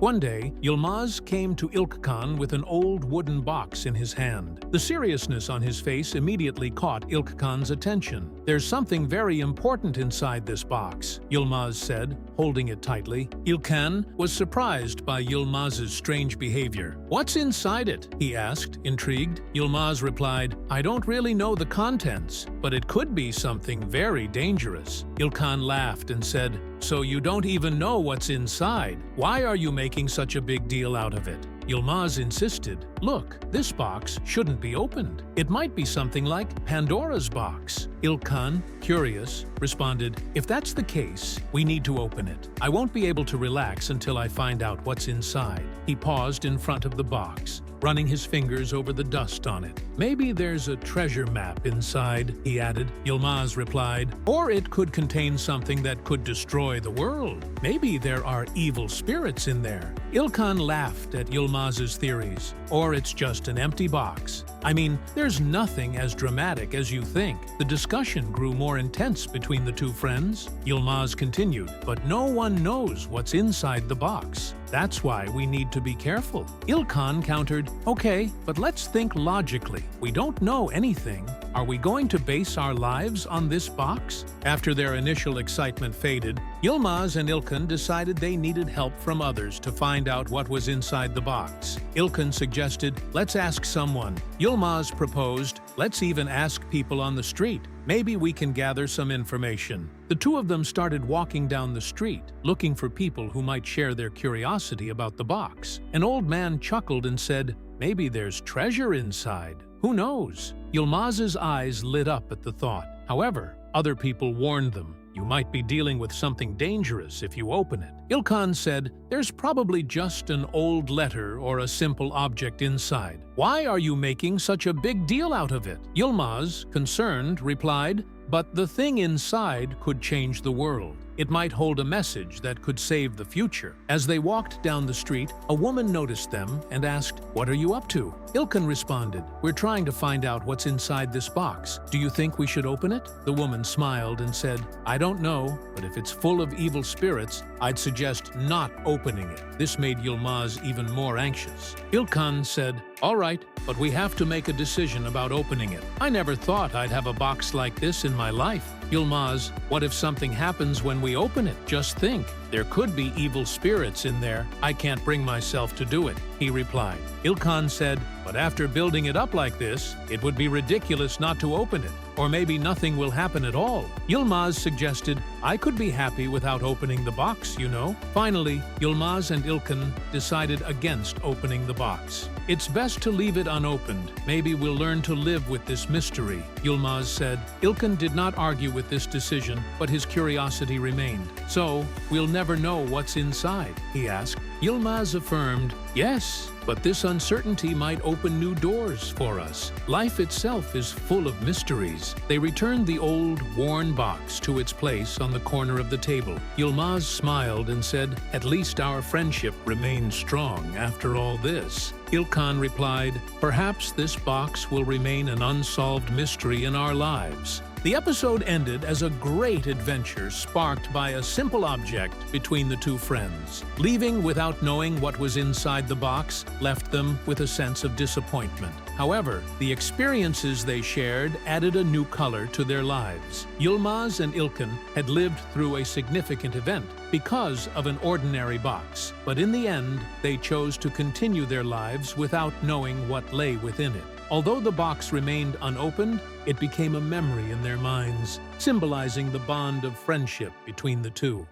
One day, Yılmaz came to İlkan with an old wooden box in his hand. The seriousness on his face immediately caught İlkan's attention. "There's something very important inside this box," Yılmaz said, holding it tightly. İlkan was surprised by Yılmaz's strange behavior. "What's inside it?" he asked, intrigued. Yılmaz replied, "I don't really know the contents, but it could be something very dangerous." İlkan laughed and said, "So you don't even know what's inside? Why are you making such a big deal out of it?" Yılmaz insisted, "Look, this box shouldn't be opened. It might be something like Pandora's box." İlkan, curious, responded, "If that's the case, we need to open it. I won't be able to relax until I find out what's inside." He paused in front of the box, running his fingers over the dust on it. "Maybe there's a treasure map inside," he added. Yılmaz replied, "Or it could contain something that could destroy the world. Maybe there are evil spirits in there." İlkan laughed at Yılmaz's theories. "Or it's just an empty box. I mean, there's nothing as dramatic as you think." The discussion grew more intense between the two friends. Yılmaz continued, "But no one knows what's inside the box. That's why we need to be careful." İlkan countered, "Okay, but let's think logically. We don't know anything. Are we going to base our lives on this box?" After their initial excitement faded, Yılmaz and İlkan decided they needed help from others to find out what was inside the box. İlkan suggested, "Let's ask someone." Yılmaz proposed, "Let's even ask people on the street. Maybe we can gather some information." The two of them started walking down the street, looking for people who might share their curiosity about the box. An old man chuckled and said, "Maybe there's treasure inside. Who knows?" Yılmaz's eyes lit up at the thought. However, other people warned them, "You might be dealing with something dangerous if you open it." İlkan said, "There's probably just an old letter or a simple object inside. Why are you making such a big deal out of it?" Yılmaz, concerned, replied, "But the thing inside could change the world. It might hold a message that could save the future." As they walked down the street, a woman noticed them and asked, "What are you up to?" İlkan responded, "We're trying to find out what's inside this box. Do you think we should open it?" The woman smiled and said, "I don't know, but if it's full of evil spirits, I'd suggest not opening it." This made Yılmaz even more anxious. İlkan said, "All right, but we have to make a decision about opening it. I never thought I'd have a box like this in my life." Yılmaz, "What if something happens when we open it? Just think, there could be evil spirits in there. I can't bring myself to do it," he replied. İlkan said, "But after building it up like this, it would be ridiculous not to open it. Or maybe nothing will happen at all." Yılmaz suggested, "I could be happy without opening the box, you know." Finally, Yılmaz and İlkan decided against opening the box. "It's best to leave it unopened. Maybe we'll learn to live with this mystery," Yılmaz said. İlkan did not argue with this decision, but his curiosity remained. "So, we'll never know what's inside?" he asked. Yılmaz affirmed, "Yes, but this uncertainty might open new doors for us. Life itself is full of mysteries." They returned the old, worn box to its place on the corner of the table. Yılmaz smiled and said, "At least our friendship remains strong after all this." İlkan replied, "Perhaps this box will remain an unsolved mystery in our lives." The episode ended as a great adventure sparked by a simple object between the two friends. Leaving without knowing what was inside the box left them with a sense of disappointment. However, the experiences they shared added a new color to their lives. Yılmaz and İlkan had lived through a significant event because of an ordinary box, but in the end, they chose to continue their lives without knowing what lay within it. Although the box remained unopened, it became a memory in their minds, symbolizing the bond of friendship between the two.